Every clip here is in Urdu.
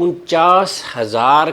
49,000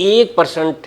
1%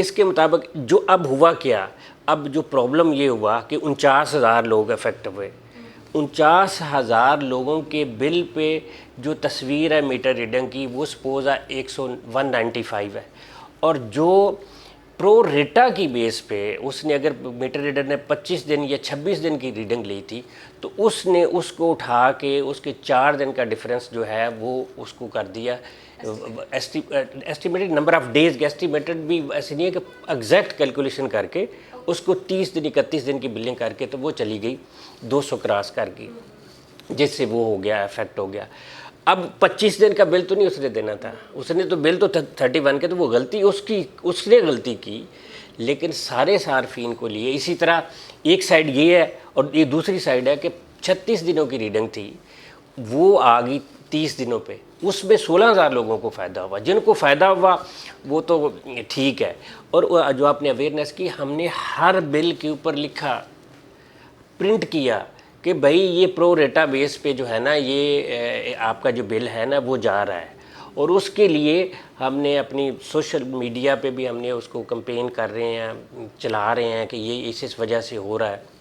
اس کے مطابق جو اب ہوا کیا، اب جو پرابلم یہ ہوا کہ 49,000 لوگ افیکٹ ہوئے. 49,000 لوگوں کے بل پہ جو تصویر ہے میٹر ریڈنگ کی وہ سپوز ہے 195 ہے، اور جو پرو ریٹا کی بیس پہ اس نے اگر میٹر ریڈر نے 25 دن یا 26 دن کی ریڈنگ لی تھی تو اس نے اس کو اٹھا کے اس کے 4 دن کا ڈفرینس جو ہے وہ اس کو کر دیا estimated number of days. Estimated بھی ایسے نہیں ہے کہ ایگزیکٹ کیلکولیشن کر کے اس کو 30 دن 31 دن کی بلنگ کر کے تو وہ چلی گئی 200 کراس کر گئی، جس سے وہ ہو گیا افیکٹ ہو گیا. اب 25 دن کا بل تو نہیں اس نے دینا تھا، اس نے تو بل تو 31 کے، تو وہ غلطی اس نے غلطی کی، لیکن سارے صارفین کو لیے. اسی طرح ایک سائڈ یہ ہے اور یہ دوسری سائڈ ہے کہ 36 دنوں کی ریڈنگ تھی وہ آ گئی 30 دنوں پہ، اس میں 16,000 لوگوں کو فائدہ ہوا. جن کو فائدہ ہوا وہ تو ٹھیک ہے. اور جو آپ نے اویئرنیس کی، ہم نے ہر بل کے اوپر لکھا، پرنٹ کیا کہ بھائی یہ پرو ریٹا بیس پہ جو ہے نا یہ آپ کا جو بل ہے نا وہ جا رہا ہے. اور اس کے لیے ہم نے اپنی سوشل میڈیا پہ بھی ہم نے اس کو کمپین کر رہے ہیں، چلا رہے ہیں کہ یہ اس وجہ سے ہو رہا ہے،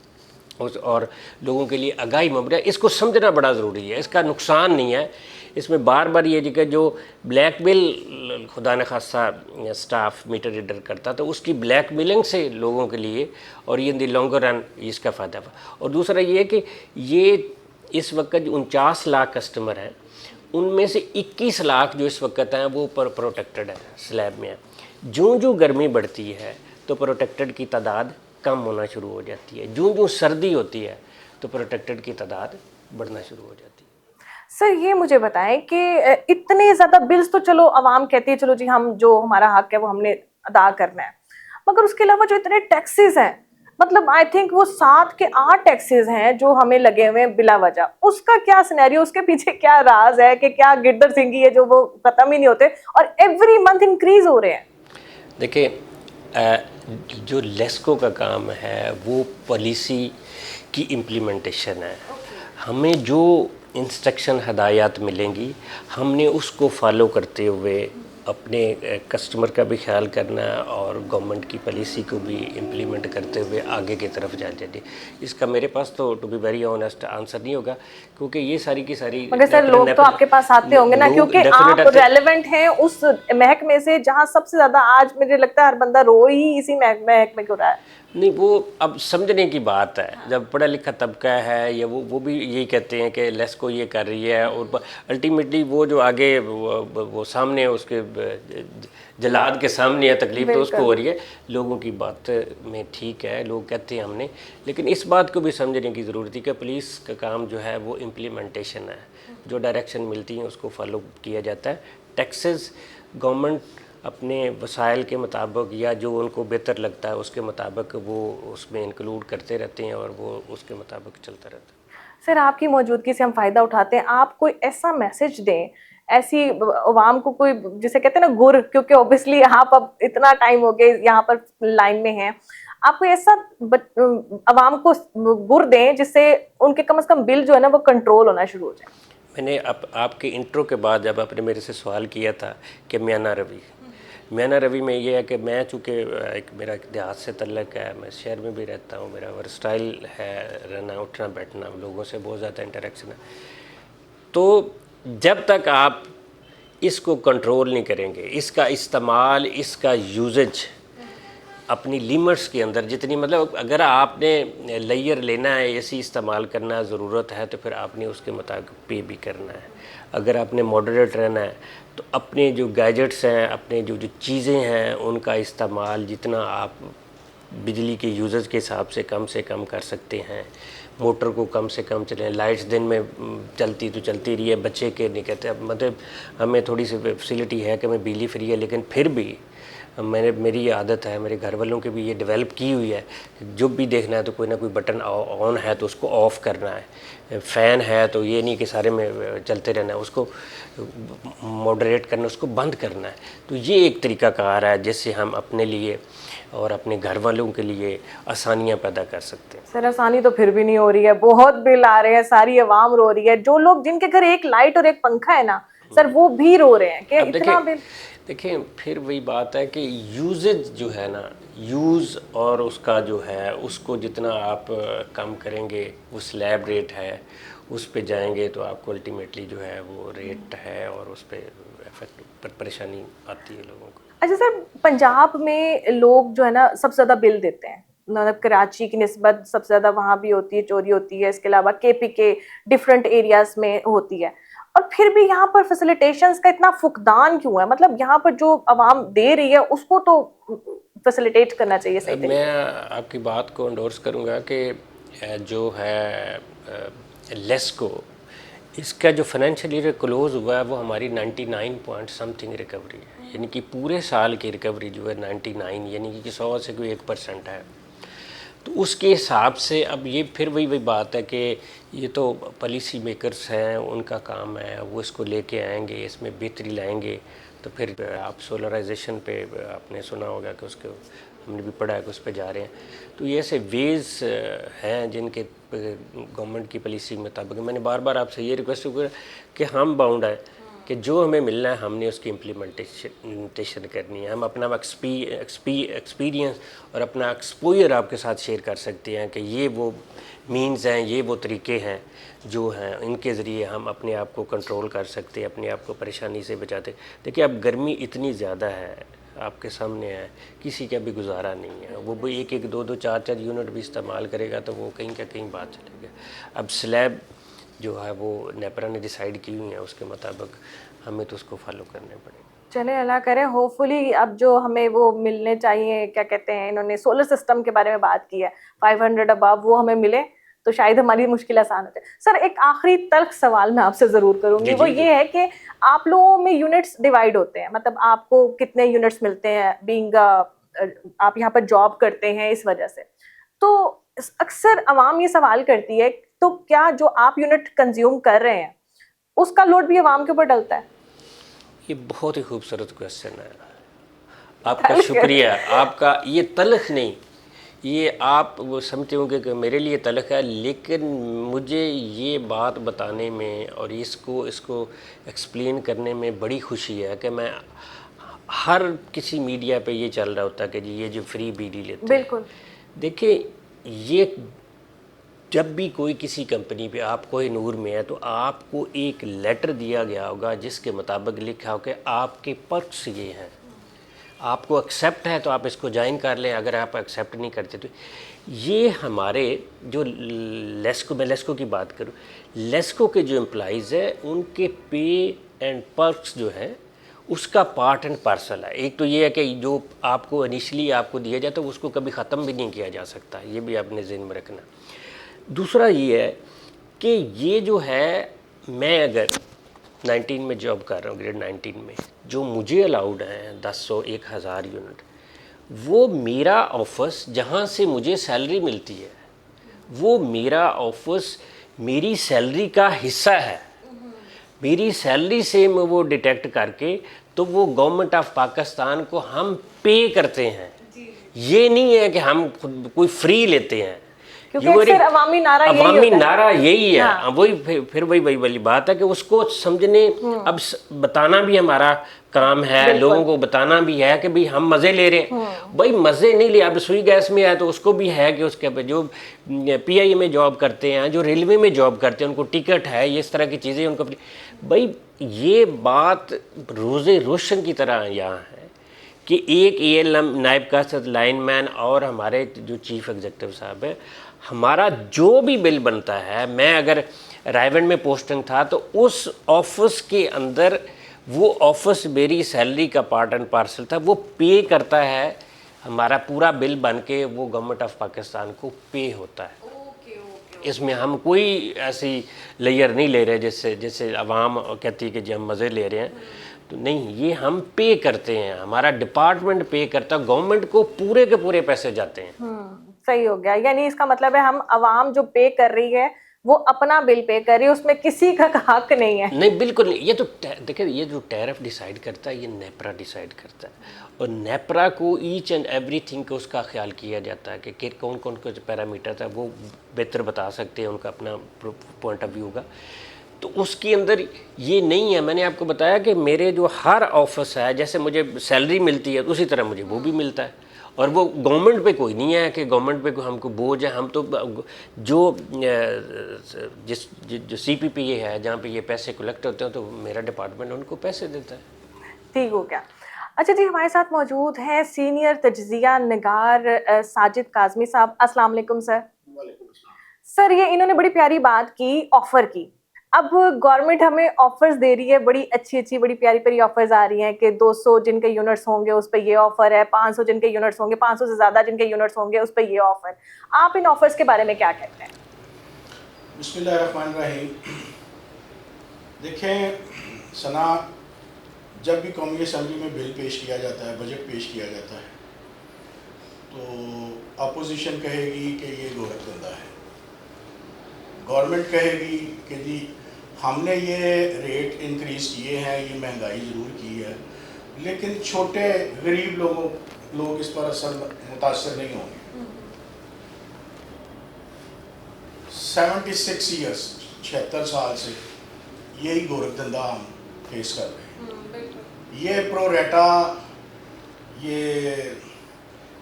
اور لوگوں کے لیے آگاہی مبر ہے. اس کو سمجھنا بڑا ضروری ہے، اس کا نقصان نہیں ہے. اس میں بار بار یہ کہ جو بلیک میل خدا نخواستہ سٹاف میٹر ریڈر کرتا تو اس کی بلیک میلنگ سے لوگوں کے لیے، اور یہ ان دی لانگر رن اس کا فائدہ ہوا. اور دوسرا یہ کہ یہ اس وقت جو 49 لاکھ کسٹمر ہیں ان میں سے 21 لاکھ جو اس وقت ہیں وہ پروٹیکٹڈ ہے، سلیب میں ہیں. جو گرمی بڑھتی ہے تو پروٹیکٹڈ کی تعداد کم ہونا شروع ہو جاتی ہے، جو سردی ہوتی ہے تو پروٹیکٹڈ کی تعداد بڑھنا شروع ہو جاتی ہے. سر یہ مجھے بتائیں کہ اتنے زیادہ بلز تو چلو عوام کہتی ہے چلو جی ہم جو ہمارا حق ہے وہ ہم نے ادا کرنا ہے، مگر اس کے علاوہ جو اتنے ٹیکسز ہیں، مطلب آئی تھنک وہ 7 کے 8 ٹیکسز ہیں جو ہمیں لگے ہوئے ہیں بلا وجہ. اس کا کیا سینیریو، اس کے پیچھے کیا راز ہے کہ کیا گردر سنگھی ہے جو وہ ختم ہی نہیں ہوتے اور ایوری منتھ انکریز ہو رہے ہیں؟ دیکھیں جو لیسکو کا کام ہے وہ پالیسی کی امپلیمنٹیشن ہے. ہمیں جو انسٹرکشن ہدایات ملیں گی ہم نے اس کو فالو کرتے ہوئے اپنے کسٹمر کا بھی خیال کرنا ہے اور گورنمنٹ کی پالیسی کو بھی امپلیمنٹ کرتے ہوئے آگے کی طرف جانا چاہیے. اس کا میرے پاس تو to be very honest answer نہیں ہوگا، کیونکہ یہ ساری کی ساری مگر سر لوگ تو آپ کے پاس آتے ہوں گے نا، کیونکہ آپ ریلیونٹ ہیں اس محکمے سے جہاں سب سے زیادہ آج مجھے لگتا ہے ہر بندہ رو ہی اسی محکمے کو رہا ہے. نہیں، وہ اب سمجھنے کی بات ہے. جب پڑھا لکھا طبقہ ہے یا وہ بھی یہی کہتے ہیں کہ لیسکو یہ کر رہی ہے، اور الٹیمیٹلی وہ جو آگے وہ سامنے اس کے جلاد کے سامنے ہے تکلیف تو اس کو ہو رہی ہے. لوگوں کی بات میں ٹھیک ہے، لوگ کہتے ہیں ہم نے، لیکن اس بات کو بھی سمجھنے کی ضرورت ہے کہ پولیس کا کام جو ہے وہ امپلیمنٹیشن ہے. جو ڈائریکشن ملتی ہیں اس کو فالو کیا جاتا ہے. ٹیکسز گورنمنٹ اپنے وسائل کے مطابق یا جو ان کو بہتر لگتا ہے اس کے مطابق وہ اس میں انکلوڈ کرتے رہتے ہیں اور وہ اس کے مطابق چلتا رہتا ہے. سر آپ کی موجودگی سے ہم فائدہ اٹھاتے ہیں، آپ کوئی ایسا میسج دیں ایسی عوام کو، کوئی جسے کہتے ہیں نا گر، کیونکہ اوبیسلی آپ اب اتنا ٹائم ہو گیا یہاں پر لائن میں ہیں، آپ کوئی ایسا عوام کو گر دیں جس سے ان کے کم از کم بل جو ہے نا وہ کنٹرول ہونا شروع ہو جائے. میں نے آپ کے انٹرو کے بعد جب آپ نے میرے سے سوال کیا تھا کہ میانہ روی میں یہ ہے کہ میں چونکہ میرا ایک دیہات سے تعلق ہے، میں شہر میں بھی رہتا ہوں، میرا ورسٹائل ہے، رہنا اٹھنا بیٹھنا، لوگوں سے بہت زیادہ انٹریکشن ہے. تو جب تک آپ اس کو کنٹرول نہیں کریں گے، اس کا استعمال، اس کا یوزج اپنی لیمٹس کے اندر جتنی، مطلب اگر آپ نے لیئر لینا ہے، اے سی استعمال کرنا ضرورت ہے تو پھر آپ نے اس کے مطابق پے بھی کرنا ہے. اگر آپ نے ماڈریٹ رہنا ہے تو اپنے جو گیجٹس ہیں، اپنے جو چیزیں ہیں ان کا استعمال جتنا آپ بجلی کے یوزز کے حساب سے کم کر سکتے ہیں. موٹر کو کم سے کم چلیں، لائٹس دن میں چلتی تو چلتی رہی ہے، بچے کے نہیں کہتے. اب مطلب ہمیں تھوڑی سی فیسلٹی ہے کہ ہمیں بجلی فری ہے، لیکن پھر بھی میری یہ عادت ہے، میرے گھر والوں کی بھی یہ ڈیولپ کی ہوئی ہے، جب بھی دیکھنا ہے تو کوئی نہ کوئی بٹن آن ہے تو اس کو آف کرنا ہے. فین ہے تو یہ نہیں کہ سارے میں چلتے رہنا ہے، اس کو ماڈریٹ کرنا، اس کو بند کرنا ہے. تو یہ ایک طریقہ کار ہے جس سے ہم اپنے لیے اور اپنے گھر والوں کے لیے آسانیاں پیدا کر سکتے ہیں. سر آسانی تو پھر بھی نہیں ہو رہی ہے، بہت بل آ رہے ہیں، ساری عوام رو رہی ہے. جو لوگ جن کے گھر ایک لائٹ اور ایک پنکھا ہے نا سر وہ بھی رو رہے ہیں کہ اتنا بل. دیکھیں پھر وہی بات ہے کہ یوزج جو ہے نا، یوز اور اس کا جو ہے اس کو جتنا آپ کم کریں گے، وہ سلیب ریٹ ہے اس پہ جائیں گے تو آپ کو الٹیمیٹلی جو ہے وہ ریٹ ہے اور اس پہ افیکٹ پریشانی آتی ہے لوگوں کو۔ اچھا سر، پنجاب میں لوگ جو ہے نا سب سے زیادہ بل دیتے ہیں، مطلب کراچی کی نسبت سب سے زیادہ وہاں بھی ہوتی ہے، چوری ہوتی ہے، اس کے علاوہ کے پی کے ڈفرینٹ ایریاز میں ہوتی ہے، اور پھر بھی یہاں پر فیسیلیٹیشنز کا اتنا فقدان کیوں ہے؟ مطلب یہاں پر جو عوام دے رہی ہے اس کو تو فیسیلیٹیٹ کرنا چاہیے صحیح میں طریقے سے۔ آپ کی بات کو انڈورس کروں گا کہ جو ہے لیسکو، اس کا جو فائنینشیل ایئر کلوز ہوا ہے وہ ہماری 99 پوائنٹ سم تھنگ ریکوری ہے، یعنی کہ پورے سال کی ریکوری جو ہے 99، یعنی کہ 100 سے کوئی 1% ہے۔ تو اس کے حساب سے اب یہ پھر وہی بات ہے کہ یہ تو پالیسی میکرز ہیں، ان کا کام ہے، وہ اس کو لے کے آئیں گے، اس میں بہتری لائیں گے۔ تو پھر آپ سولرائزیشن پہ آپ نے سنا ہوگا کہ اس کو ہم نے بھی پڑھا ہے کہ اس پہ جا رہے ہیں۔ تو یہ ایسے ویز ہیں جن کے گورنمنٹ کی پالیسی کے مطابق، میں نے بار بار آپ سے یہ ریکویسٹ کیا کہ ہم باؤنڈ ہیں کہ جو ہمیں ملنا ہے ہم نے اس کی امپلیمنٹیشن کرنی ہے۔ ہم اپنا ایکسپیرینس اور اپنا ایکسپوئر آپ کے ساتھ شیئر کر سکتے ہیں کہ یہ وہ مینز ہیں، یہ وہ طریقے ہیں جو ہیں، ان کے ذریعے ہم اپنے آپ کو کنٹرول کر سکتے ہیں، اپنے آپ کو پریشانی سے بچاتے۔ دیکھیں اب گرمی اتنی زیادہ ہے، آپ کے سامنے ہے، کسی کا بھی گزارا نہیں ہے، وہ بھی ایک ایک دو دو چار چار یونٹ بھی استعمال کرے گا تو وہ کہیں کا کہیں بات چلے گا۔ اب سلیب جو ہے وہ نیپرا نے ڈیسائیڈ کی ہوئی ہیں، اس کے مطابق ہمیں تو اس کو فالو کرنے پڑیں گے۔ چلے اللہ کرے، ہوپ فلی اب جو ہمیں وہ ملنے چاہیے، کیا کہتے ہیں، انہوں نے سولر سسٹم کے بارے میں بات کی ہے، 500 ابو وہ ہمیں ملے تو شاید ہماری مشکل آسان ہو جائے۔ سر ایک آخری تلخ سوال میں آپ سے ضرور کروں گی، وہ یہ ہے کہ آپ لوگوں میں یونٹس ڈیوائیڈ ہوتے ہیں، مطلب آپ کو کتنے یونٹس ملتے ہیں بینگ آپ یہاں پر جاب کرتے ہیں اس وجہ سے، تو اکثر عوام یہ سوال کرتی ہے تو کیا جو آپ یونٹ کنزیوم کر رہے ہیں اس کا لوڈ بھی عوام کے اوپر ڈلتا ہے؟ یہ بہت ہی خوبصورت کویسچن ہے، آپ کا شکریہ۔ آپ کا یہ تلخ نہیں، یہ آپ وہ سمجھتے ہوں گے کہ میرے لیے تلخ ہے، لیکن مجھے یہ بات بتانے میں اور اس کو ایکسپلین کرنے میں بڑی خوشی ہے کہ میں ہر کسی میڈیا پہ یہ چل رہا ہوتا ہے کہ جی یہ جو فری بجلی لیتے ہیں۔ بالکل دیکھیں یہ جب بھی کوئی کسی کمپنی پہ، آپ کوہ نور میں ہے تو آپ کو ایک لیٹر دیا گیا ہوگا جس کے مطابق لکھا ہو کہ آپ کے پرکس یہ ہیں، آپ کو ایکسیپٹ ہے تو آپ اس کو جوائن کر لیں، اگر آپ ایکسیپٹ نہیں کرتے تو یہ ہمارے جو لیسکو، میں لیسکو کی بات کروں، لیسکو کے جو امپلائیز ہیں ان کے پے اینڈ پرکس جو ہیں اس کا پارٹ اینڈ پارسل ہے۔ ایک تو یہ ہے کہ جو آپ کو انیشلی آپ کو دیا جاتا ہے اس کو کبھی ختم بھی نہیں کیا جا سکتا، یہ بھی آپ نے ذہن میں رکھنا۔ دوسرا یہ ہے کہ یہ جو ہے، میں اگر 19 میں جاب کر رہا ہوں، گریڈ 19 میں، جو مجھے الاؤڈ ہیں 100 1000 یونٹ، وہ میرا آفس جہاں سے مجھے سیلری ملتی ہے، وہ میرا آفس میری سیلری کا حصہ ہے، میری سیلری سے میں وہ ڈیٹیکٹ کر کے تو وہ گورنمنٹ آف پاکستان کو ہم پے کرتے ہیں۔ یہ نہیں ہے کہ ہم کوئی فری لیتے ہیں، کیونکہ اکثر عوامی نعرہ یہی ہوتا ہے، عوامی نعرہ یہی ہے۔ وہی پھر وہی والی بات ہے کہ اس کو سمجھنے، اب بتانا بھی ہمارا کام ہے، لوگوں کو بتانا بھی ہے کہ بھئی ہم مزے لے رہے ہیں۔ بھائی مزے نہیں لے، اب سوئی گیس میں ہے تو اس کو بھی ہے کہ اس کے جو پی آئی میں جاب کرتے ہیں، جو ریلوے میں جاب کرتے ہیں، ان کو ٹکٹ ہے، یہ اس طرح کی چیزیں ان کو۔ بھائی یہ بات روز روشن کی طرح یہاں ہے کہ ایک اے ایل ایم نائب قاصد لائن مین اور ہمارے جو چیف ایگزیکٹو صاحب ہے، ہمارا جو بھی بل بنتا ہے، میں اگر رائیونڈ میں پوسٹنگ تھا تو اس آفس کے اندر وہ آفس میری سیلری کا پارٹ اینڈ پارسل تھا، وہ پے کرتا ہے، ہمارا پورا بل بن کے وہ گورنمنٹ آف پاکستان کو پے ہوتا ہے۔ اس میں ہم کوئی ایسی لیئر نہیں لے رہے جیسے عوام کہتی ہے کہ جی ہم مزے لے رہے ہیں، تو نہیں، یہ ہم پے کرتے ہیں، ہمارا ڈپارٹمنٹ پے کرتا ہے، گورنمنٹ کو پورے کے پورے پیسے جاتے ہیں۔ صحیح ہو گیا، یعنی اس کا مطلب ہے ہم عوام جو پے کر رہی ہے وہ اپنا بل پے کر رہی ہے، اس میں کسی کا حق نہیں ہے۔ نہیں بالکل نہیں، یہ تو دیکھیں یہ جو ٹیرف ڈیسائیڈ کرتا ہے یہ نیپرا ڈیسائیڈ کرتا ہے، اور نیپرا کو ایچ اینڈ ایوری تھنگ کو اس کا خیال کیا جاتا ہے کہ کون کون کے پیرامیٹر ہے، وہ بہتر بتا سکتے ہیں، ان کا اپنا پوائنٹ آف ویو ہوگا۔ تو اس کے اندر یہ نہیں ہے. میں نے آپ کو بتایا کہ میرے جو ہر آفس ہے, جیسے مجھے سیلری ملتی ہے اسی طرح مجھے وہ بھی ملتا ہے, اور وہ گورنمنٹ پہ کوئی نہیں ہے کہ گورنمنٹ پہ ہم کو بوجھ ہے. ہم تو جو جو سی پی پی اے ہے جہاں پہ یہ پیسے کلیکٹ ہوتے ہیں, تو میرا ڈپارٹمنٹ ان کو پیسے دیتا ہے. ٹھیک ہو گیا. اچھا جی, ہمارے ساتھ موجود ہیں سینئر تجزیہ نگار ساجد کاظمی صاحب. السلام علیکم سر. سر, یہ انہوں نے بڑی پیاری بات کی آفر کی. اب گورنمنٹ ہمیں آفرز دے رہی ہے, بڑی اچھی بڑی پیاری پیاری آفرز آ رہی ہیں کہ 200 جن کے یونٹس ہوں گے اس پہ یہ آفر ہے, 500 جن کے یونٹس ہوں گے, 500 سے زیادہ جن کے یونٹس ہوں گے اس پہ یہ آفر. آپ ان آفرز کے بارے میں کیا کہتے ہیں؟ بسم اللہ الرحمن الرحیم. دیکھیں ثنا, جب بھی قومی اسمبلی میں بل پیش کیا جاتا ہے, بجٹ پیش کیا جاتا ہے, تو اپوزیشن کہے گی کہ یہ گورکھ دھندا ہے, گورنمنٹ کہے گی کہ جی ہم نے یہ ریٹ انکریز کیے ہیں, یہ مہنگائی ضرور کی ہے, لیکن چھوٹے غریب لوگ اس پر متاثر نہیں ہوں گے. 76 ایئرس 76 سال سے یہی گورکھ دھندا ہم فیس کر رہے ہیں. یہ پرو ریٹا, یہ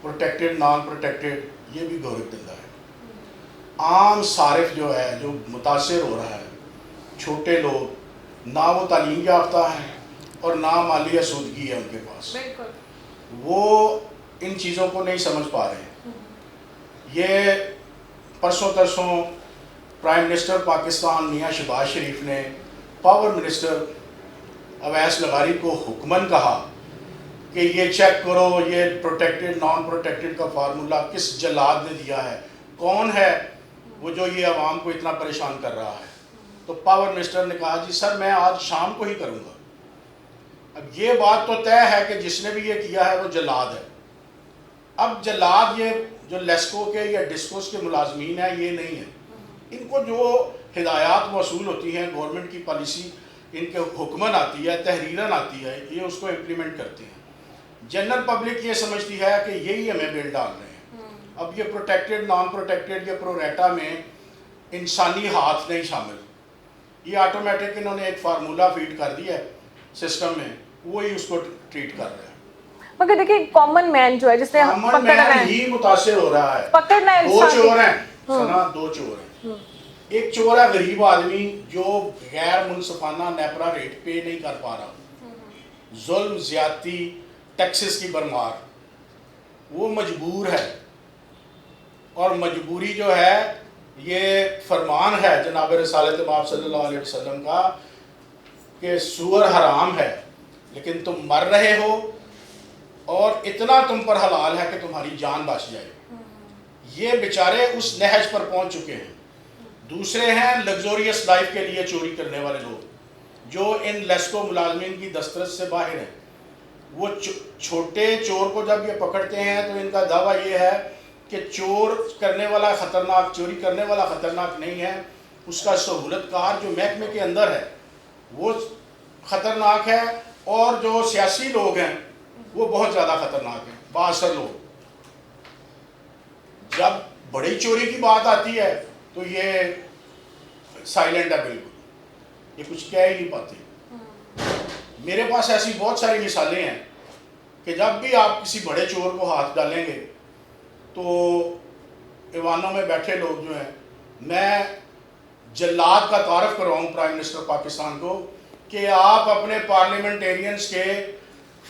پروٹیکٹڈ نان پروٹیکٹڈ, یہ بھی گورکھ دھندا ہے. عام صارف جو ہے, جو متاثر ہو رہا ہے, چھوٹے لوگ, نہ وہ تعلیم یافتہ ہیں اور نہ مالی آسودگی ہے ان کے پاس, وہ ان چیزوں کو نہیں سمجھ پا رہے ہیں. یہ پرسوں ترسوں پرائم منسٹر پاکستان میاں شہباز شریف نے پاور منسٹر اویس لغاری کو حکمن کہا کہ یہ چیک کرو یہ پروٹیکٹڈ نان پروٹیکٹڈ کا فارمولا کس جلاد نے دیا ہے, کون ہے وہ جو یہ عوام کو اتنا پریشان کر رہا ہے. تو پاور منسٹر نے کہا جی سر میں آج شام کو ہی کروں گا. اب یہ بات تو طے ہے کہ جس نے بھی یہ کیا ہے وہ جلاد ہے. اب جلاد یہ جو لیسکو کے یا ڈسکوس کے ملازمین ہیں یہ نہیں ہیں. ان کو جو ہدایات موصول ہوتی ہیں, گورنمنٹ کی پالیسی ان کے حکمن آتی ہے, تحریراً آتی ہے, یہ اس کو امپلیمنٹ کرتے ہیں. جنرل پبلک یہ سمجھتی ہے کہ یہی ہمیں بل ڈال رہے ہیں. اب یہ پروٹیکٹڈ نان پروٹیکٹڈ یا پرو ریٹا میں انسانی ہاتھ نہیں شامل, یہ آٹومیٹک انہوں نے ایک فارمولا فیڈ کر دیا ہے سسٹم میں, وہی اس کو ٹریٹ کر رہا ہے. مگر دیکھیں کامن مین جو ہے جس نے کامن مین ہی متاثر ہو رہا ہے. پکڑنا ہے. 2 چور ہیں سنا, 2 چور ہیں. ایک چور ہے غریب آدمی جو غیر منصفانہ نیپرا ریٹ پے نہیں کر پا رہا, ظلم زیادتی ٹیکسز کی برمار, وہ مجبور ہے. اور مجبوری جو ہے یہ فرمان ہے جناب رسالت مآب صلی اللہ علیہ وسلم کا کہ سور حرام ہے لیکن تم مر رہے ہو اور اتنا تم پر حلال ہے کہ تمہاری جان بچ جائے. یہ بیچارے اس نہج پر پہنچ چکے ہیں. دوسرے ہیں لگزوریس لائف کے لیے چوری کرنے والے لوگ جو ان لیسکو ملازمین کی دسترس سے باہر ہیں. وہ چھوٹے چور کو جب یہ پکڑتے ہیں تو ان کا دعویٰ یہ ہے کہ چور کرنے والا خطرناک, چوری کرنے والا خطرناک نہیں ہے, اس کا سہولت کار جو محکمے کے اندر ہے وہ خطرناک ہے, اور جو سیاسی لوگ ہیں وہ بہت زیادہ خطرناک ہیں, بااثر لوگ. جب بڑی چوری کی بات آتی ہے تو یہ سائلنٹ ہے بالکل, یہ کچھ کہہ ہی نہیں پاتے. میرے پاس ایسی بہت ساری مثالیں ہیں کہ جب بھی آپ کسی بڑے چور کو ہاتھ ڈالیں گے تو ایوانوں میں بیٹھے لوگ جو ہیں, میں جلاد کا تعارف کرواؤں پرائم منسٹر پاکستان کو کہ آپ اپنے پارلیمنٹیرینز کے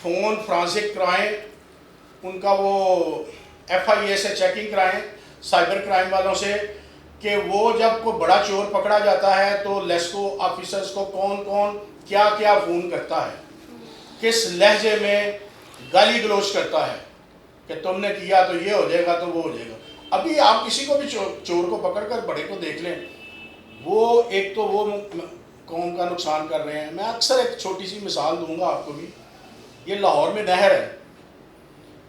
فون فرانسک کرائیں, ان کا وہ FIA سے چیکنگ کرائیں, سائبر کرائم والوں سے, کہ وہ جب کوئی بڑا چور پکڑا جاتا ہے تو لیسکو آفیسرز کو کون کون کیا کیا فون کرتا ہے, کس لہجے میں گالی گلوچ کرتا ہے کہ تم نے کیا تو یہ ہو جائے گا تو وہ ہو جائے گا. ابھی آپ کسی کو بھی چور کو پکڑ کر بڑے کو دیکھ لیں, وہ ایک تو وہ قوم کا نقصان کر رہے ہیں. میں اکثر ایک چھوٹی سی مثال دوں گا آپ کو بھی. یہ لاہور میں نہر ہے,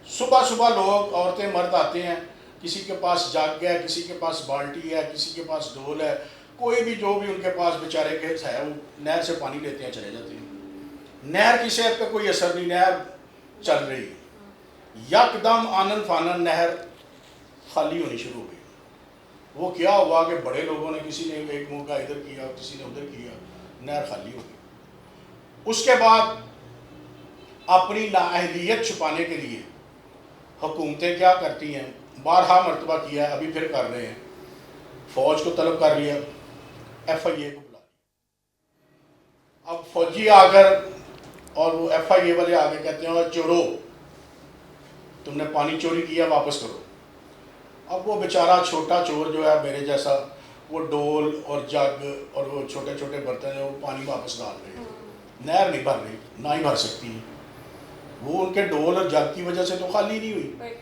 صبح صبح لوگ عورتیں مرد آتے ہیں, کسی کے پاس جگ ہے, کسی کے پاس بالٹی ہے, کسی کے پاس ڈول ہے, کوئی بھی جو بھی ان کے پاس بیچارے کے ہے وہ نہر سے پانی لیتے ہیں چلے جاتے ہیں. نہر کی صحت پہ کوئی اثر نہیں, نہر چل رہی ہے. یک دم آنن فانن نہر خالی ہونی شروع ہو گئی. وہ کیا ہوا کہ بڑے لوگوں نے کسی نے ایک موقع ادھر کیا کسی نے ادھر کیا, نہر خالی ہو گئی. اس کے بعد اپنی نااہلیت چھپانے کے لیے حکومتیں کیا کرتی ہیں, بارہا مرتبہ کیا ہے, ابھی پھر کر رہے ہیں, فوج کو طلب کر لیا, ایف آئی اے کو بلا لیا. اب فوجی آ کر اور وہ ایف آئی اے والے آ کے کہتے ہیں چورو تم نے پانی چوری کیا واپس کرو. اب وہ بیچارہ چھوٹا چور جو ہے میرے جیسا, وہ ڈول اور جگ اور وہ چھوٹے چھوٹے برتن ہیں, وہ پانی واپس ڈال رہے ہیں. نہر نہیں بھر رہی, نہ ہی بھر سکتی ہے. وہ ان کے ڈول اور جگ کی وجہ سے تو خالی نہیں ہوئی.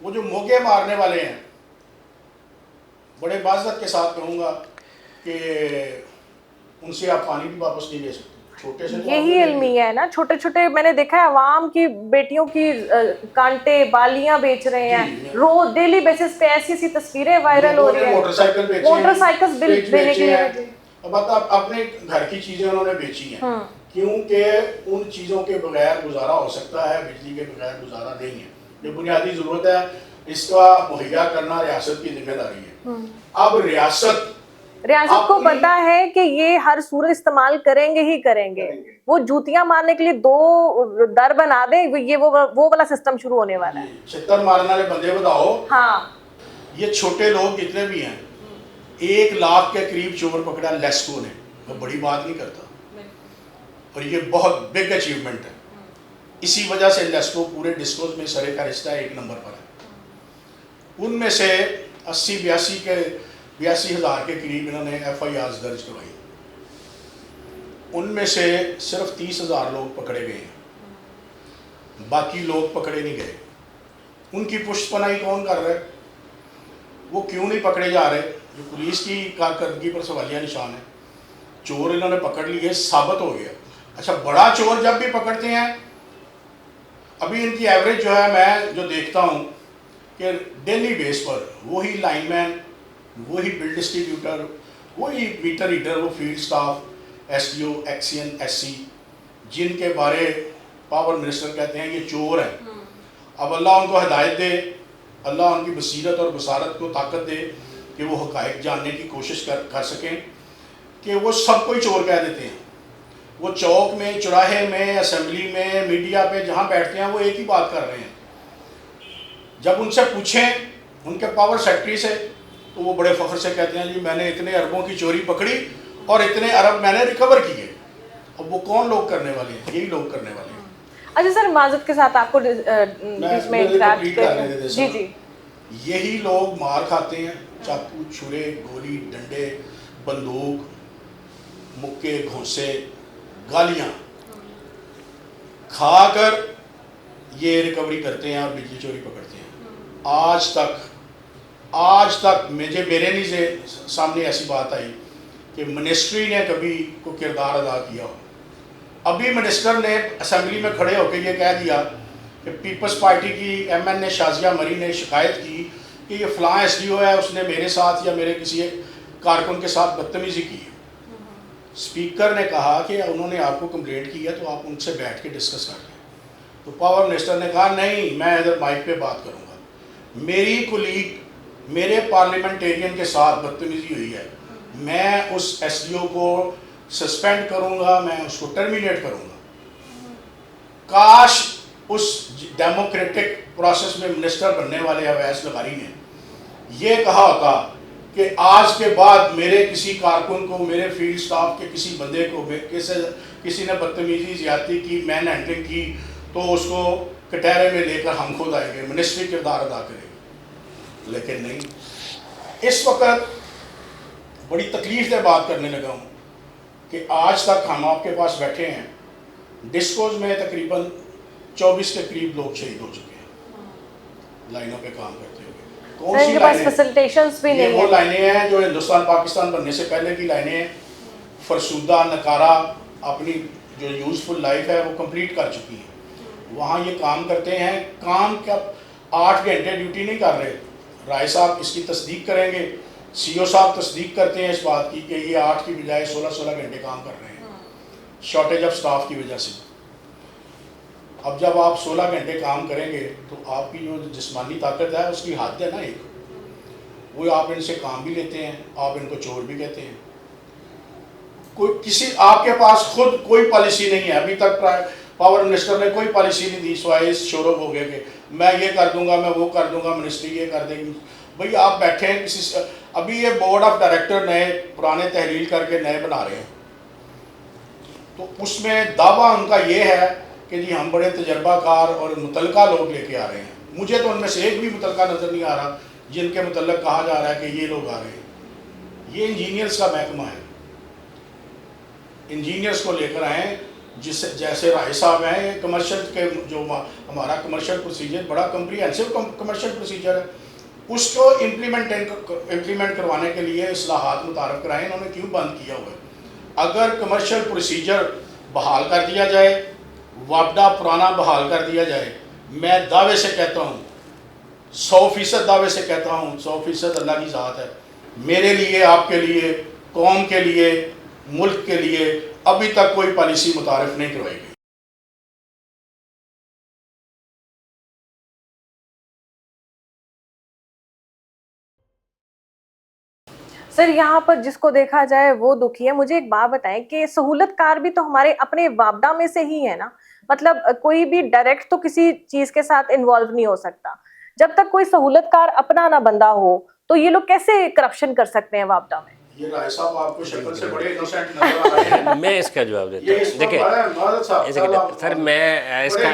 وہ جو موگے مارنے والے ہیں, بڑے معذرت کے ساتھ کہوں گا کہ ان سے آپ پانی بھی واپس نہیں لے سکتے. چھوٹے سے یہی علمیہ ہے نا, چھوٹے چھوٹے میں نے دیکھا ہے عوام کی بیٹیوں کی کانٹے بالیاں بیچ رہے ہیں روز ڈیلی بیسس پہ, ایسی ایسی تصویریں وائرل ہو رہی ہیں, موٹر سائیکل دینے کے لیے. اب اپنے گھر کی چیزیں انہوں نے بیچی ہیں کیونکہ ان چیزوں کے بغیر گزارا ہو سکتا ہے, بجلی کے بغیر گزارا نہیں ہے. یہ بنیادی ضرورت ہے, اس کا مہیا کرنا ریاست کی ذمہ داری ہے. اب ریاست کو پتا ہے کہ یہ ہر صورت استعمال کریں گے ہی کریں گے. وہ جوتیاں مارنے کے لیے 2 در بنا دیں, یہ وہ والا سسٹم شروع ہونے والا ہے. چھتر مارنے والے بندے بتاؤ. ہاں یہ چھوٹے لوگ جتنے بھی ہیں, 1 لاکھ کے قریب چور پکڑا لیسکو نے. میں بڑی بات نہیں کرتا, اور یہ بہت بگ اچیومنٹ ہے. اسی وجہ سے لیسکو پورے ڈسکوز میں سرے کا رشتہ 1 نمبر پر ہے. ان میں سے 82 ہزار کے قریب انہوں نے ایف آئی آرز درج کروائی. ان میں سے صرف 30,000 لوگ پکڑے گئے ہیں, باقی لوگ پکڑے نہیں گئے. ان کی پشت پناہی کون کر رہے, وہ کیوں نہیں پکڑے جا رہے؟ جو پولیس کی کارکردگی پر سوالیہ نشان ہے. چور انہوں نے پکڑ لیے, ثابت ہو گیا. اچھا, بڑا چور جب بھی پکڑتے ہیں, ابھی ان کی ایوریج جو ہے میں جو دیکھتا ہوں کہ ڈیلی بیس پر وہی لائن مین, وہی بل ڈسٹریبیوٹر, وہی میٹر ریڈر, وہ field staff, S D O, XEN, S C, جن کے بارے پاور منسٹر کہتے ہیں یہ چور ہیں. اب اللہ ان کو ہدایت دے, اللہ ان کی بصیرت اور بصارت کو طاقت دے کہ وہ حقائق جاننے کی کوشش کر سکیں کہ وہ سب کو ہی چور کہہ دیتے ہیں. وہ چوک میں, چوراہے میں, اسمبلی میں, میڈیا پہ جہاں بیٹھتے ہیں وہ ایک ہی بات کر رہے ہیں. جب ان سے پوچھیں ان کے پاور سیکٹری سے تو وہ بڑے فخر سے کہتے ہیں جی میں نے اتنے اربوں کی چوری پکڑی اور اتنے ارب میں نے ریکور کیے. اب وہ کون لوگ کرنے والے ہیں؟ یہی لوگ کرنے والے ہیں. اچھا سر, معذرت کے ساتھ آپ کو بیچ میں جی جی, یہی لوگ مار کھاتے ہیں, چاقو, چھرے, گولی, ڈنڈے, بندوق, مکے, گھونسے, گالیاں کھا کر یہ ریکوری کرتے ہیں اور بجلی چوری پکڑتے ہیں. آج تک میرے نہیں سامنے ایسی بات آئی کہ منسٹری نے کبھی کو کردار ادا کیا ہو. ابھی منسٹر نے اسمبلی میں کھڑے ہو کے یہ کہہ دیا کہ پیپلز پارٹی کی ایم این اے شازیہ مری نے شکایت کی کہ یہ فلاں ایس ڈی او ہے, اس نے میرے ساتھ یا میرے کسی کارکن کے ساتھ بدتمیزی کی. اسپیکر نے کہا کہ انہوں نے آپ کو کمپلینٹ کی ہے تو آپ ان سے بیٹھ کے ڈسکس کر لیں. تو پاور منسٹر نے کہا نہیں, میں ادھر مائک پہ بات کروں گا. میری کولیگ, میرے پارلیمنٹیرین کے ساتھ بدتمیزی ہوئی ہے, میں اس ایس ڈی او کو سسپینڈ کروں گا, میں اس کو ٹرمینیٹ کروں گا. کاش اس ڈیموکریٹک پروسیس میں منسٹر بننے والے اویس لغاری نے یہ کہا ہوتا کہ آج کے بعد میرے کسی کارکن کو, میرے فیلڈ سٹاف کے کسی بندے کو کسی نے بدتمیزی, زیادتی کی, مین ہینڈلنگ کی تو اس کو کٹہرے میں لے کر ہم خود آئیں گے, منسٹری کردار ادا کریں گے. لیکن نہیں. اس وقت بڑی تکلیف سے بات کرنے لگا ہوں کہ آج تک ہم آپ کے پاس بیٹھے ہیں, ڈسکوز میں تقریباً 24 کے قریب لوگ شہید ہو چکے ہیں لائنوں پہ کام کرتے ہوئے. کون سی لائنیں؟ یہ وہ لائنیں ہیں جو ہندوستان پاکستان بننے سے پہلے کی لائنیں ہیں. فرسودہ, نکارا اپنی جو یوزفل لائف ہے وہ کمپلیٹ کر چکی ہیں. وہاں یہ کام کرتے ہیں, کام کا 8 گھنٹے ڈیوٹی نہیں کر رہے. رائے صاحب اس کی تصدیق کریں گے, سی او صاحب تصدیق کرتے ہیں اس بات کی کہ یہ 8 کی بجائے 16 گھنٹے کام کر رہے ہیں شارٹیج آف سٹاف کی وجہ سے. اب جب آپ 16 گھنٹے کام کریں گے تو آپ کی جو جسمانی طاقت ہے اس کی حد ہے نا ایک, وہ آپ ان سے کام بھی لیتے ہیں, آپ ان کو چور بھی کہتے ہیں. کوئی کسی آپ کے پاس خود کوئی پالیسی نہیں ہے, ابھی تک پاور منسٹر نے کوئی پالیسی نہیں دی سوائے اس شوروں ہو گئے کہ میں یہ کر دوں گا, میں وہ کر دوں گا, منسٹری یہ کر دے گی. بھئی آپ بیٹھے ہیں کسی سے, ابھی یہ بورڈ آف ڈائریکٹر نئے پرانے تحلیل کر کے نئے بنا رہے ہیں, تو اس میں دعویٰ ان کا یہ ہے کہ جی ہم بڑے تجربہ کار اور متعلقہ لوگ لے کے آ رہے ہیں. مجھے تو ان میں سے ایک بھی متعلقہ نظر نہیں آ رہا جن کے متعلق کہا جا رہا ہے کہ یہ لوگ آ رہے ہیں. یہ انجینئرز کا محکمہ ہے, انجینئرز کو لے کر آئیں, جیسے رائے صاحب ہیں, کمرشل کے جو ہمارا کمرشل پروسیجر بڑا کمپریہنسو کمرشل پروسیجر ہے, اس کو امپلیمنٹ کروانے کے لیے اصلاحات متعارف کرائیں. انہوں نے کیوں بند کیا ہوا ہے؟ اگر کمرشل پروسیجر بحال کر دیا جائے, وابڈا پرانا بحال کر دیا جائے, میں دعوے سے کہتا ہوں, 100% دعوے سے کہتا ہوں, 100% اللہ کی ذات ہے, میرے لیے, آپ کے لیے, قوم کے لیے, ملک کے لیے ابھی تک کوئی پالیسی متعارف نہیں کروائی گئی. سر یہاں پر جس کو دیکھا جائے وہ دکھی ہے. مجھے ایک بات بتائیں کہ سہولت کار بھی تو ہمارے اپنے وابڈا میں سے ہی ہے نا, مطلب کوئی بھی ڈائریکٹ تو کسی چیز کے ساتھ انوالو نہیں ہو سکتا. جب تک کوئی سہولت کار اپنا نہ بندہ ہو تو یہ لوگ کیسے کرپشن کر سکتے ہیں وابڈا میں؟ یہ رائے صاحب آپ کو شکل سے بڑے انوسینٹ نظر آ رہے ہیں. میں اس کا جواب دیتا ہوں. دیکھیں سر, میں اس کا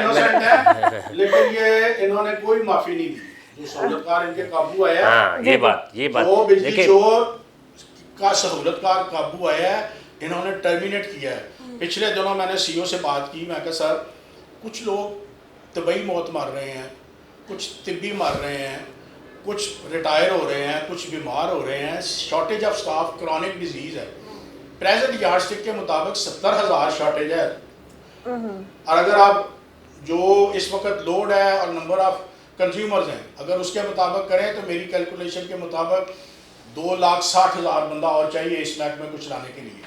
لیکن یہ انہوں نے کوئی معافی نہیں دی. جو سہولت کار ان کے قابو آیا, ہاں یہ بات جو بجلی چور کا سہولت کار قابو آیا ہے, انہوں نے ٹرمینیٹ کیا ہے. پچھلے دنوں میں نے سی او سے بات کی, میں کہا سر کچھ لوگ طبعی موت مر رہے ہیں, کچھ طبی مر رہے ہیں, کچھ ریٹائر ہو رہے ہیں, کچھ بیمار ہو رہے ہیں, shortage of staff, chronic disease ہے. پریزنٹ یارڈ سٹک کے مطابق 70,000 شارٹیج ہے. اور اگر آپ جو اس وقت لوڈ ہے اور نمبر آف کنزیومرز ہیں, اگر اس کے مطابق کریں تو میری کیلکولیشن کے مطابق 2,60,000 بندہ اور چاہیے اس محکمے کو چلانے کے لیے.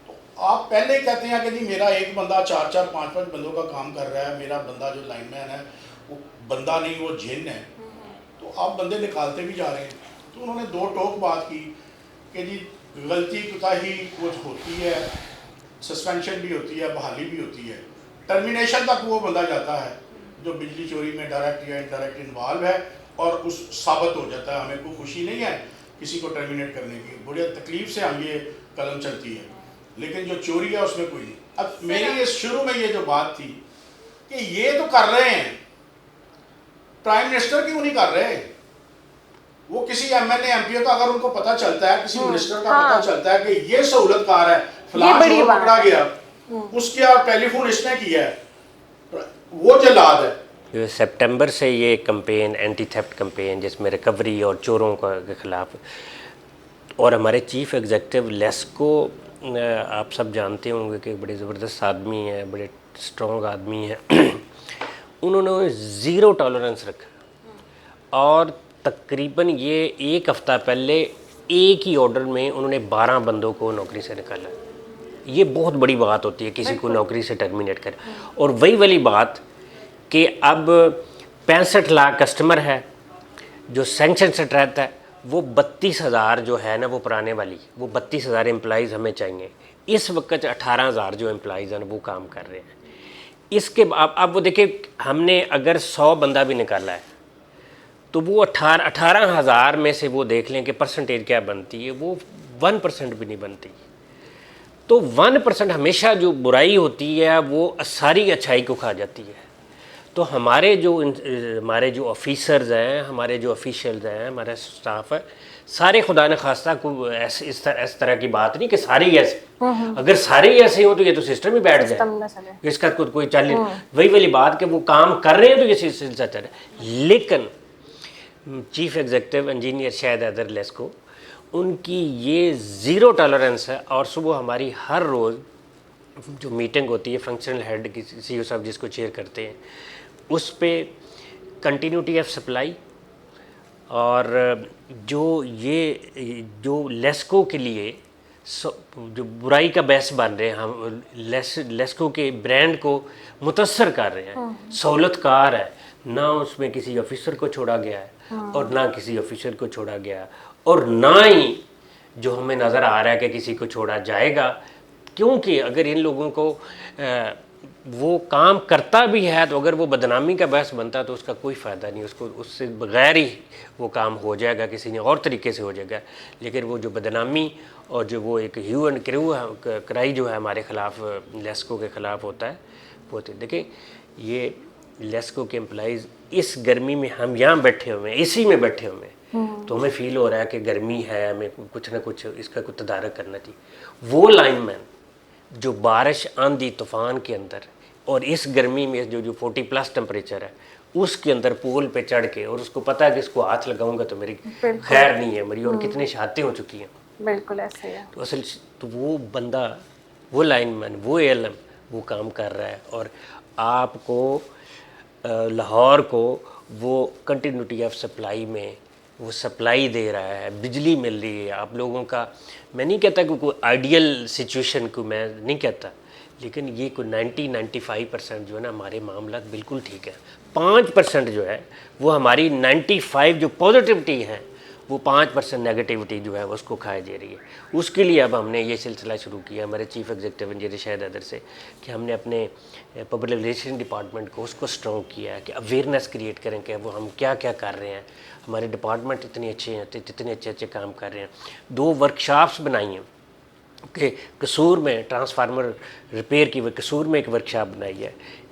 تو آپ پہلے ہی کہتے ہیں کہ جی میرا ایک بندہ 4-4 5-5 بندوں کا کام کر رہا ہے, میرا بندہ جو لائن مین ہے وہ بندہ نہیں, وہ جن ہے. تو آپ بندے نکالتے بھی جا رہے ہیں. تو انہوں نے 2 ٹوک بات کی کہ جی غلطی کوتاہی کچھ ہوتی ہے, سسپینشن بھی ہوتی ہے, بحالی بھی ہوتی ہے, ٹرمینیشن تک وہ بندہ جاتا ہے جو بجلی چوری میں ڈائریکٹ یا انڈائریکٹ انوالو ہے, اور اس ثابت ہو جاتا ہے. ہمیں کوئی خوشی نہیں ہے کسی کو ٹرمینیٹ کرنے کی, بڑی تکلیف سے ہم یہ قلم چلتی ہے, لیکن جو چوری ہے اس میں کوئی نہیں. اب میری اس شروع میں یہ جو بات تھی کہ یہ تو کر رہے ہیں, پرائم منسٹر کیوں نہیں کر رہے؟ وہ کسی M N A M P O کا اگر ان کو پتہ چلتا ہے, کسی منسٹر کا پتہ چلتا ہے کہ یہ سہولت کار ہے, فلاں چور پکڑا گیا, اس کا ٹیلی فون اس نے کیا ہے, وہ جلاد ہے. جو سپٹمبر سے یہ کمپین, اینٹی تھیفٹ کمپین, جس میں ریکوری اور چوروں کے خلاف, اور ہمارے چیف ایگزیکٹو لیسکو آپ سب جانتے ہوں گے کہ بڑے زبردست آدمی ہیں, بڑے اسٹرانگ آدمی ہیں. انہوں نے 0 ٹالرنس رکھا, اور تقریباً یہ 1 ہفتہ پہلے ایک ہی آرڈر میں انہوں نے 12 بندوں کو نوکری سے نکالا. یہ بہت بڑی بات ہوتی ہے کسی کو نوکری سے ٹرمینیٹ کر. اور وہی والی بات کہ اب 65 لاکھ کسٹمر ہے جو سینکشن سے رہتا ہے, وہ 32,000 جو ہے نا وہ پرانے والی, وہ 32,000 امپلائیز ہمیں چاہیے. اس وقت 18,000 جو امپلائیز ہیں وہ کام کر رہے ہیں. اس کے اب وہ دیکھیں, ہم نے اگر 100 بندہ بھی نکالا ہے تو وہ 18,000 میں سے وہ دیکھ لیں کہ پرسنٹیج کیا بنتی ہے, وہ 1% بھی نہیں بنتی. تو 1% ہمیشہ جو برائی ہوتی ہے وہ ساری اچھائی کو کھا جاتی ہے. تو ہمارے جو آفیسرز ہیں, ہمارے جو آفیشیلز ہیں, ہمارا سٹاف ہے, سارے خدا نخواستہ کو اس طرح کی بات نہیں کہ سارے ہی ایسے, اگر سارے ہی ایسے ہوں تو یہ تو سسٹم ہی بیٹھ جائے, اس کا کوئی چل نہیں. وہی والی بات کہ وہ کام کر رہے ہیں تو یہ سلسلہ چل رہا ہے. لیکن چیف ایگزیکٹو انجینئر شاہد حیدر لیسکو, ان کی یہ 0 ٹالرنس ہے. اور صبح ہماری ہر روز جو میٹنگ ہوتی ہے فنکشنل ہیڈ کی, سی او صاحب جس کو چیئر کرتے ہیں, اس پہ کنٹینیوٹی آف سپلائی, اور جو لیسکو کے لیے جو برائی کا باعث بن رہے ہیں, ہم لیسکو کے برانڈ کو متاثر کر رہے ہیں. سہولت کار ہے, نہ اس میں کسی آفیسر کو چھوڑا گیا ہے اور نہ کسی آفیسر کو چھوڑا گیا, اور نہ ہی جو ہمیں نظر آ رہا ہے کہ کسی کو چھوڑا جائے گا، کیونکہ اگر ان لوگوں کو وہ کام کرتا بھی ہے تو اگر وہ بدنامی کا باعث بنتا تو اس کا کوئی فائدہ نہیں، اس کو اس سے بغیر ہی وہ کام ہو جائے گا، کسی نے اور طریقے سے ہو جائے گا۔ لیکن وہ جو بدنامی اور جو وہ ایک ہیو اینڈ کرائی جو ہے ہمارے خلاف، لیسکو کے خلاف ہوتا ہے، وہ دیکھیں یہ لیسکو کے امپلائیز اس گرمی میں ہم یہاں بیٹھے ہوئے ہیں، اسی میں بیٹھے ہوئے ہیں، تو ہمیں فیل ہو رہا ہے کہ گرمی ہے، ہمیں کچھ نہ کچھ اس کا کوئی تدارک کرنا چاہیے۔ وہ لائن مین جو بارش آندھی طوفان کے اندر اور اس گرمی میں جو 40+ ٹمپریچر ہے اس کے اندر پول پہ چڑھ کے، اور اس کو پتہ ہے کہ اس کو ہاتھ لگاؤں گا تو میری خیر نہیں ہے میری، اور کتنے شہادتیں ہو چکی ہیں، بالکل ایسے ہی ہے۔ تو اصل تو وہ بندہ، وہ لائن مین، وہ ALM وہ کام کر رہا ہے، اور آپ کو لاہور کو وہ کنٹینیوٹی آف سپلائی میں وہ سپلائی دے رہا ہے، بجلی مل رہی ہے آپ لوگوں کا۔ میں نہیں کہتا کہ کوئی آئیڈیل سچویشن کو میں نہیں کہتا، لیکن یہ کوئی 90-95% جو ہے نا ہمارے معاملات بالکل ٹھیک ہے۔ 5% جو ہے وہ ہماری 95 جو پازیٹیوٹی ہے، وہ 5% نیگیٹیوٹی جو ہے اس کو کھائے جا رہی ہے۔ اس کے لیے اب ہم نے یہ سلسلہ شروع کیا ہمارے چیف ایگزیکٹو انجینئر شاہد حیدر سے، کہ ہم نے اپنے پبلک ریلیشن ڈپارٹمنٹ کو اس کو اسٹرانگ کیا ہے کہ اویئرنیس کریٹ کریں کہ وہ ہم کیا کیا کر رہے ہیں، ہمارے ڈپارٹمنٹ اتنے اچھے ہیں، اتنے اچھے کام کر رہے ہیں۔ 2 ورکشاپس بنائی ہیں کہ قصور میں ٹرانسفارمر ریپیئر کی، قصور میں ایک ورکشاپ بنائی ہے،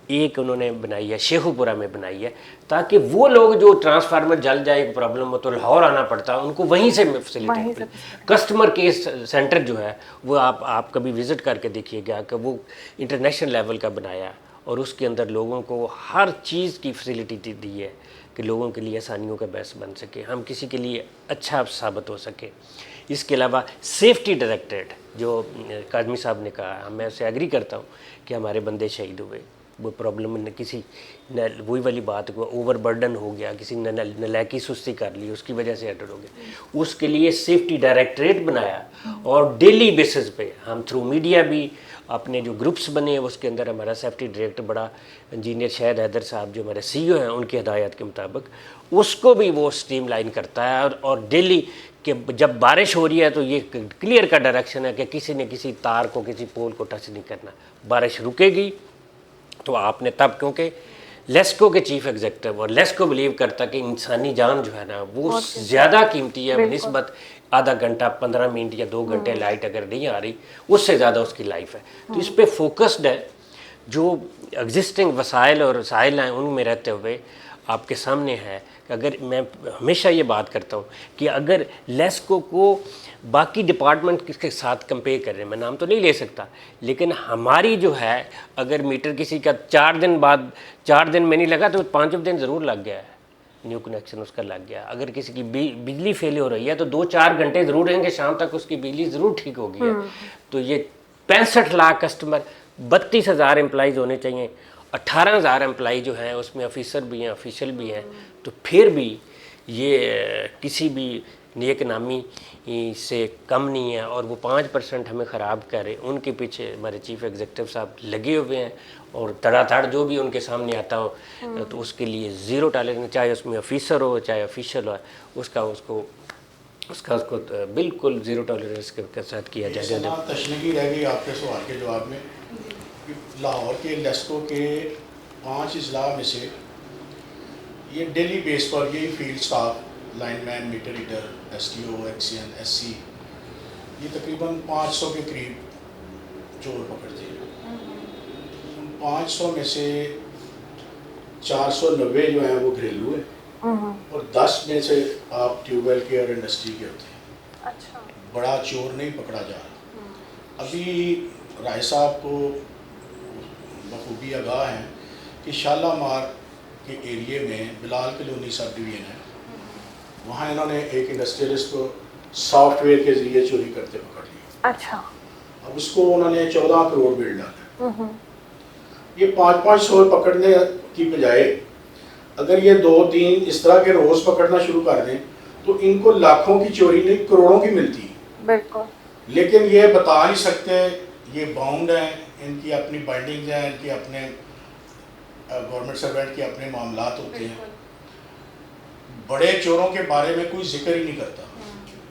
ایک انہوں نے بنائی ہے شیخو پورہ میں بنائی ہے، تاکہ وہ لوگ جو ٹرانسفارمر جل جائے ایک پرابلم ہو تو لاہور آنا پڑتا ان کو وہیں سے فیسیلیٹی۔ کسٹمر کیئر سینٹر جو ہے وہ آپ کبھی وزٹ کر کے دیکھیے گا کہ وہ انٹرنیشنل لیول کا بنایا، اور اس کے اندر لوگوں کو ہر چیز کی فیسیلیٹی دی ہے کہ لوگوں کے لیے آسانیوں کا باعث بن سکے، ہم کسی کے لیے اچھا ثابت ہو سکے۔ اس کے علاوہ سیفٹی ڈائریکٹریٹ جو کاظمی صاحب نے کہا، میں اسے ایگری کرتا ہوں کہ ہمارے بندے شہید ہوئے، وہ پرابلم نے کسی وہی والی بات کو اوور برڈن ہو گیا، کسی نے نلائکی سستی کر لی، اس کی وجہ سے ایڈر ہو گیا، اس کے لیے سیفٹی ڈائریکٹریٹ بنایا، اور ڈیلی بیسس پہ ہم تھرو میڈیا بھی اپنے جو گروپس بنے ہیں اس کے اندر ہمارا سیفٹی ڈائریکٹر بڑا انجینئر شاہد حیدر صاحب جو ہمارے CEO ہیں ان کی ہدایت کے مطابق اس کو بھی وہ اسٹریم لائن کرتا ہے، اور ڈیلی کہ جب بارش ہو رہی ہے تو یہ کلیئر کا ڈائریکشن ہے کہ کسی نے کسی تار کو کسی پول کو ٹچ نہیں کرنا، بارش رکے گی تو آپ نے تب، کیونکہ لیسکو کے چیف ایگزیکٹو اور لیسکو بلیو کرتا کہ انسانی جان جو ہے نا وہ زیادہ قیمتی ہے بنسبت آدھا گھنٹہ 15 منٹ یا 2 گھنٹے لائٹ اگر نہیں آ رہی اس سے زیادہ اس کی لائف ہے، تو اس پہ فوکسڈ ہے۔ جو ایگزسٹنگ وسائل اور رسائل ہیں ان میں رہتے ہوئے آپ کے سامنے ہے کہ اگر میں ہمیشہ یہ بات کرتا ہوں کہ اگر لیسکو کو باقی ڈپارٹمنٹ کے ساتھ کمپیئر کر رہے ہیں، میں نام تو نہیں لے سکتا، لیکن ہماری جو ہے اگر میٹر کسی کا 4 دن بعد 4 دن میں نہیں لگا تو 5 دن ضرور لگ گیا ہے، نیو کنیکشن اس کا لگ گیا۔ اگر کسی کی بجلی فیل ہو رہی ہے تو 2-4 گھنٹے ضرور رہیں گے، شام تک اس کی بجلی ضرور ٹھیک ہوگی ہے۔ تو یہ 65 لاکھ کسٹمر، 32,000 امپلائیز ہونے چاہیے، 18,000 امپلائی جو ہیں اس میں آفیسر بھی ہیں، آفیشل بھی ہیں، تو پھر بھی یہ کسی بھی نیک نامی سے کم نہیں ہے، اور وہ 5% ہمیں خراب کر رہے، ان کے پیچھے ہمارے چیف ایگزیکٹو صاحب لگے ہوئے ہیں، اور تڑا تڑ جو بھی ان کے سامنے آتا ہو تو اس کے لیے 0 ٹالرنس، چاہے اس میں آفیسر ہو چاہے آفیشل ہو، اس کو بالکل 0 ٹالرنس کے ساتھ کیا جائے گا۔ تشنیگی رہ گئی آپ کے سوال کے جواب میں کہ لاہور کے لیسکو کے 5 اضلاع میں سے یہ ڈیلی بیس پر یہی field staff, lineman, meter reader, STO، XCN، SC، یہ تقریباً 500 کے قریب چور پکڑتے ہیں۔ ان 500 میں سے 490 جو ہیں وہ گھریلو ہیں، اور 10 میں سے آپ ٹیوب ویل کے اور انڈسٹری کے ہوتے ہیں۔ اچھا، بڑا چور نہیں پکڑا جا رہا۔ ابھی رائے صاحب کو بخوبی آگاہ ہیں کہ شالامار کے ایریے میں بلال کلونی سب ڈویژن ہے، وہاں انہوں نے ایک انڈسٹریلسٹ کو سافٹ ویئر کے ذریعے چوری کرتے پکڑ لیا۔ اچھا، اب اس کو انہوں نے 14 کروڑ بل ڈالا۔ یہ 500 پکڑنے کی بجائے اگر یہ 2-3 اس طرح کے روز پکڑنا شروع کر دیں تو ان کو لاکھوں کی چوری نہیں کروڑوں کی ملتی ہے۔ بالکل، لیکن یہ بتا نہیں سکتے، یہ باؤنڈ ہیں، ان کی اپنی بائنڈنگز ہیں، ان کی اپنے گورنمنٹ سروینٹ کے اپنے معاملات ہوتے ہیں۔ بڑے چوروں کے بارے میں کوئی ذکر ہی نہیں کرتا،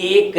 1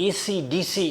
ECDC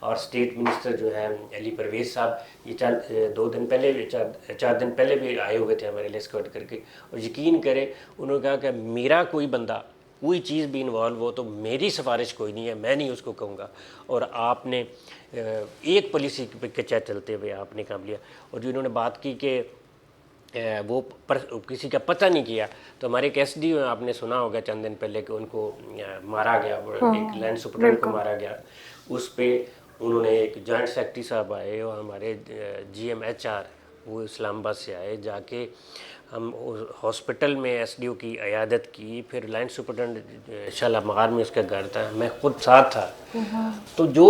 اور اسٹیٹ منسٹر جو ہیں علی پرویز صاحب یہ 4 دن پہلے بھی آئے ہوئے تھے ہمارے لیے اسکاٹ کر کے, اور یقین کریں انہوں نے کہا کہ میرا کوئی بندہ کوئی چیز بھی انوالو ہو تو میری سفارش کوئی نہیں ہے, میں نہیں اس کو کہوں گا. اور آپ نے ایک پالیسی کے تحت چلتے ہوئے آپ نے کام لیا. اور جو انہوں نے بات کی کہ وہ کسی کا پتہ نہیں کیا, تو ہمارے ایک ایس ڈی او آپ نے سنا ہوگا چند دن پہلے کہ ان کو مارا گیا, ایک لینڈ سپرنٹینڈنٹ کو مارا گیا. اس پہ انہوں نے ایک جوائنٹ سیکرٹری صاحب آئے اور ہمارے جی ایم ایچ آر وہ اسلام آباد سے آئے, جا کے ہم ہاسپٹل میں ایس ڈی او کی عیادت کی, پھر لائن سپرنٹینڈنٹ شالا مغار میں اس کا گھر تھا, میں خود ساتھ تھا. تو جو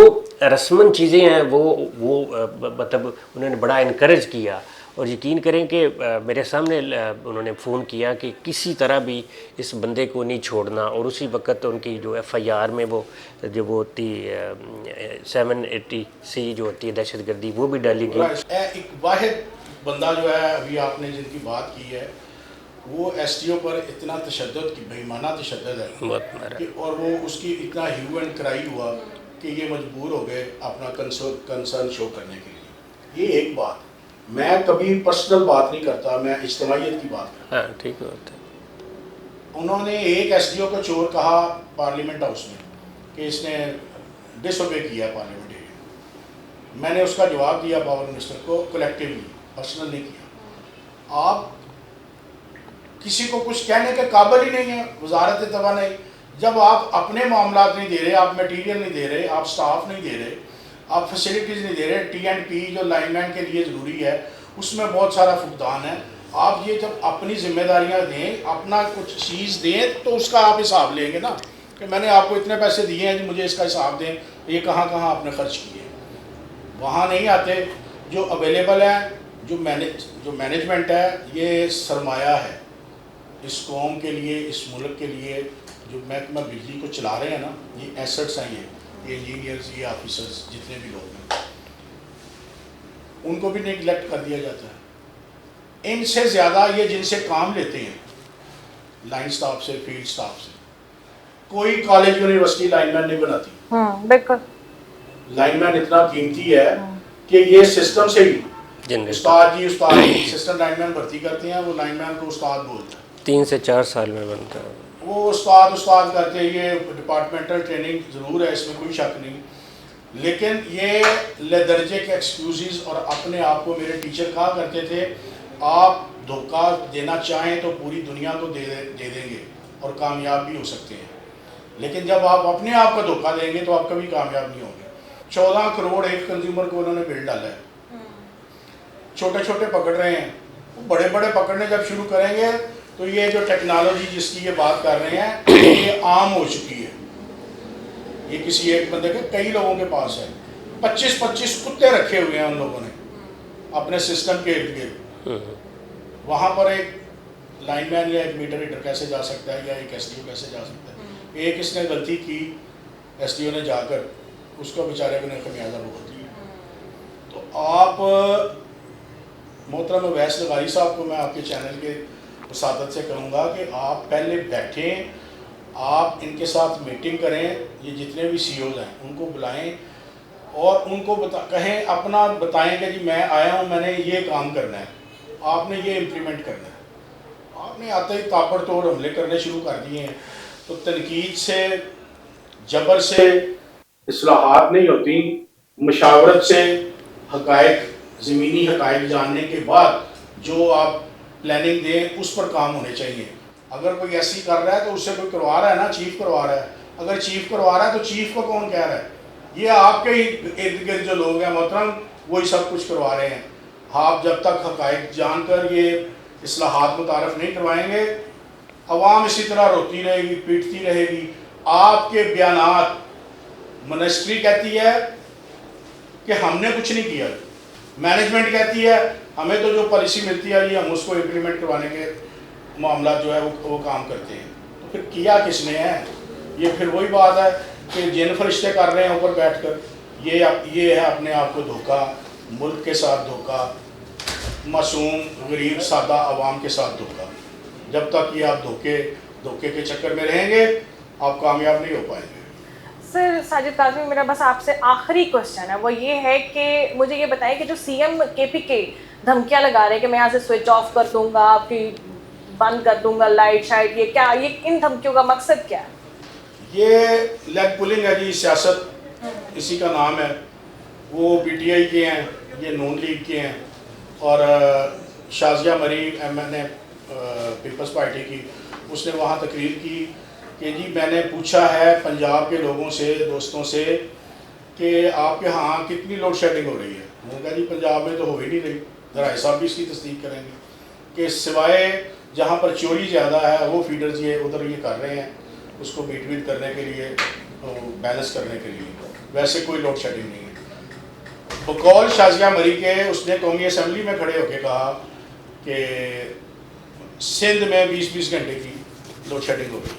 رسماً چیزیں ہیں وہ مطلب انہوں نے بڑا انکریج کیا. اور یقین کریں کہ میرے سامنے انہوں نے فون کیا کہ کسی طرح بھی اس بندے کو نہیں چھوڑنا, اور اسی وقت ان کی جو ایف آئی آر میں وہ جو وہ ہوتی 780C جو ہوتی ہے دہشت گردی وہ بھی ڈالی گئی. ایک واحد بندہ جو ہے ابھی آپ نے جن کی بات کی ہے وہ ایس ٹی او پر اتنا تشدد کی بے معنی تشدد ہے کہ اور وہ اس کی اتنا ہیو اینڈ کرائی ہوا کہ یہ مجبور ہو گئے اپنا کنسرن شو کرنے کے لیے. یہ ایک بات, میں کبھی پرسنل بات نہیں کرتا, میں اجتماعیت کی بات کرتا. ہاں ٹھیک ہوتا ہے. انہوں نے ایک ایس ڈی او کو چور کہا پارلیمنٹ ہاؤس میں کہ اس نے ڈس اوبے کیا پارلیمنٹ ایریا. میں نے اس کا جواب دیا پاور منسٹر کو کلیکٹیولی, پرسنل نہیں کیا. آپ کسی کو کچھ کہنے کے قابل ہی نہیں ہیں, وزارت توانائی. جب آپ اپنے معاملات نہیں دے رہے, آپ میٹیریل نہیں دے رہے, آپ سٹاف نہیں دے رہے, آپ فیسلٹیز نہیں دے رہے, ٹی اینڈ پی جو لائن مین کے لیے ضروری ہے اس میں بہت سارا فقدان ہے. آپ یہ جب اپنی ذمہ داریاں دیں, اپنا کچھ چیز دیں تو اس کا آپ حساب لیں گے نا کہ میں نے آپ کو اتنے پیسے دیے ہیں, مجھے اس کا حساب دیں, یہ کہاں کہاں آپ نے خرچ کیے. وہاں نہیں آتے. جو اویلیبل ہے, جو مینجمنٹ ہے, یہ سرمایہ ہے اس قوم کے لیے, اس ملک کے لیے. جو محکمہ بجلی کو چلا رہے ہیں نا, یہ ایسٹس ہیں, یہ انجینئرز, یہ آفیسرز جتنے بھی لوگ ہیں, ان کو بھی نیگلیکٹ کر دیا جاتا ہے. ان سے زیادہ یہ جن سے کام لیتے ہیں لائن سٹاف سے, فیلڈ سٹاف سے, کوئی کالج یونیورسٹی لائن مین نہیں بناتی. بالکل. لائن مین اتنا قیمتی ہے کہ یہ سسٹم سے ہی استاد جی اسسٹنٹ لائن مین بھرتی کرتے ہیں, وہ لائن مین کو استاد بولتے ہیں. 3 سے 4 سال میں بنتا ہے وہ استاد کرتے ہیں. یہ ڈپارٹمنٹل ٹریننگ ضرور ہے, اس میں کوئی شک نہیں, لیکن یہ لے درجے کے ایکسکیوزز. اور اپنے آپ کو میرے ٹیچر کہا کرتے تھے آپ دھوکہ دینا چاہیں تو پوری دنیا کو دے دیں گے اور کامیاب بھی ہو سکتے ہیں, لیکن جب آپ اپنے آپ کو دھوکہ دیں گے تو آپ کبھی کامیاب نہیں ہوں گے. 14 کروڑ ایک کنزیومر کو انہوں نے بل ڈالا ہے. چھوٹے چھوٹے پکڑ رہے ہیں, بڑے بڑے پکڑنے جب شروع کریں گے تو یہ جو ٹیکنالوجی جس کی یہ بات کر رہے ہیں یہ عام ہو چکی ہے. یہ کسی ایک بندے کے, کئی لوگوں کے پاس ہے. 25 کتے رکھے ہوئے ہیں ان لوگوں نے اپنے سسٹم کے ارد گرد. وہاں پر ایک لائن مین یا ایک میٹر ریڈر کیسے جا سکتا ہے, یا ایک ایس ڈی او کیسے جا سکتا ہے. ایک اس نے غلطی کی, ایس ڈی او نے جا کر اس کو بیچارے کو نے خمیازہ بھگت لیا. تو آپ محترم اویس لغاری صاحب کو میں آپ کے چینل کے وساطت سے کہوں گا کہ آپ پہلے بیٹھیں, آپ ان کے ساتھ میٹنگ کریں, یہ جتنے بھی سی اوز ہیں ان کو بلائیں اور ان کو کہیں, اپنا بتائیں کہ جی میں آیا ہوں, میں نے یہ کام کرنا ہے, آپ نے یہ امپلیمنٹ کرنا ہے. آپ نے آتے ہی تاپڑ توڑ حملے کرنے شروع کر دیے ہیں. تو تنقید سے, جبر سے اصلاحات نہیں ہوتی. مشاورت سے, حقائق, زمینی حقائق جاننے کے بعد جو آپ پلاننگ دیں اس پر کام ہونے چاہیے. اگر کوئی ایسی کر رہا ہے تو اس سے کوئی کروا رہا ہے نا, چیف کروا رہا ہے. اگر چیف کروا رہا ہے تو چیف کو کون کہہ رہا ہے؟ یہ آپ کے ہی ارد گرد جو لوگ ہیں محترم, وہی سب کچھ کروا رہے ہیں. آپ جب تک حقائق جان کر یہ اصلاحات متعارف نہیں کروائیں گے, عوام اسی طرح روتی رہے گی, پیٹتی رہے گی. آپ کے بیانات, منسٹری کہتی ہے کہ ہم نے کچھ نہیں کیا, مینجمنٹ کہتی ہے ہمیں تو جو پالیسی ملتی ہے ہم اس کو امپلیمنٹ کروانے کے معاملات جو ہے وہ کام کرتے ہیں. تو پھر کیا کس نے ہے؟ یہ پھر وہی بات ہے کہ جن فرشتے کر رہے ہیں اوپر بیٹھ کر, یہ ہے اپنے آپ کو دھوکہ, ملک کے ساتھ دھوکہ, معصوم غریب سادہ عوام کے ساتھ دھوکہ. جب تک یہ آپ دھوکے کے چکر میں رہیں گے آپ کامیاب نہیں ہو پائیں گے. سر ساجد کاظمی میرا بس آپ سے آخری کوشچن ہے، وہ یہ ہے کہ مجھے یہ بتائیں کہ جو سی ایم کے پی کے دھمکیاں لگا رہے ہیں کہ میں یہاں سے سوئچ آف کر دوں گا، آپ کی بند کر دوں گا لائٹ شائٹ، یہ کیا، یہ ان دھمکیوں کا مقصد کیا ہے؟ یہ لیگ پولنگ ہے جی، سیاست اسی کا نام ہے. وہ پی ٹی آئی کے ہیں، یہ نون لیگ کے ہیں، اور شازیہ مری ایم این اے پیپلز پارٹی کی، اس نے وہاں تقریر کی کہ جی میں نے پوچھا ہے پنجاب کے لوگوں سے، دوستوں سے، کہ آپ کے ہاں کتنی لوڈ شیڈنگ ہو رہی ہے. میں نے کہا جی پنجاب میں تو ہو ہی نہیں رہی. ذرائع صاحب بھی اس کی تصدیق کریں گے کہ سوائے جہاں پر چوری زیادہ ہے وہ فیڈرز یہ ادھر یہ کر رہے ہیں اس کو میٹ ویٹ کرنے کے لیے، بیلنس کرنے کے لیے، ویسے کوئی لوڈ شیڈنگ نہیں ہے. بقول شازیہ مری کے اس نے قومی اسمبلی میں کھڑے ہو کے کہا کہ سندھ میں 20 گھنٹے کی لوڈ شیڈنگ ہو گئی.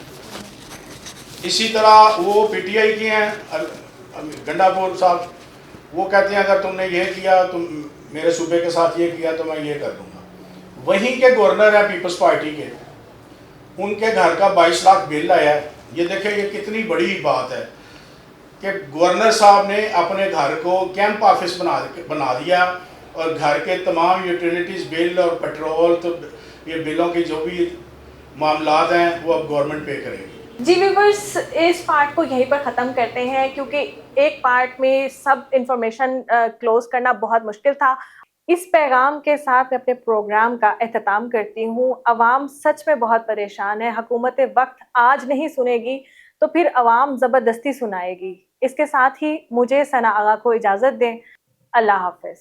اسی طرح وہ پی ٹی آئی کے ہیں گنڈا پور صاحب، وہ کہتے ہیں اگر تم نے یہ کیا، تم میرے صوبے کے ساتھ یہ کیا تو میں یہ کر دوں گا. وہیں کے گورنر ہیں پیپلز پارٹی کے، ان کے گھر کا 22 لاکھ بل آیا ہے. یہ دیکھیں یہ کتنی بڑی بات ہے کہ گورنر صاحب نے اپنے گھر کو کیمپ آفس بنا دیا، اور گھر کے تمام یوٹیلیٹیز بل اور پیٹرول، تو یہ بلوں کے جو بھی معاملات ہیں وہ اب گورنمنٹ پے کرے گی. جی ویورس، اس پارٹ کو یہیں پر ختم کرتے ہیں کیونکہ ایک پارٹ میں سب انفارمیشن کلوز کرنا بہت مشکل تھا. اس پیغام کے ساتھ میں اپنے پروگرام کا اختتام کرتی ہوں. عوام سچ میں بہت پریشان ہے، حکومت وقت آج نہیں سنے گی تو پھر عوام زبردستی سنائے گی. اس کے ساتھ ہی مجھے ثنا آغا کو اجازت دیں. اللہ حافظ.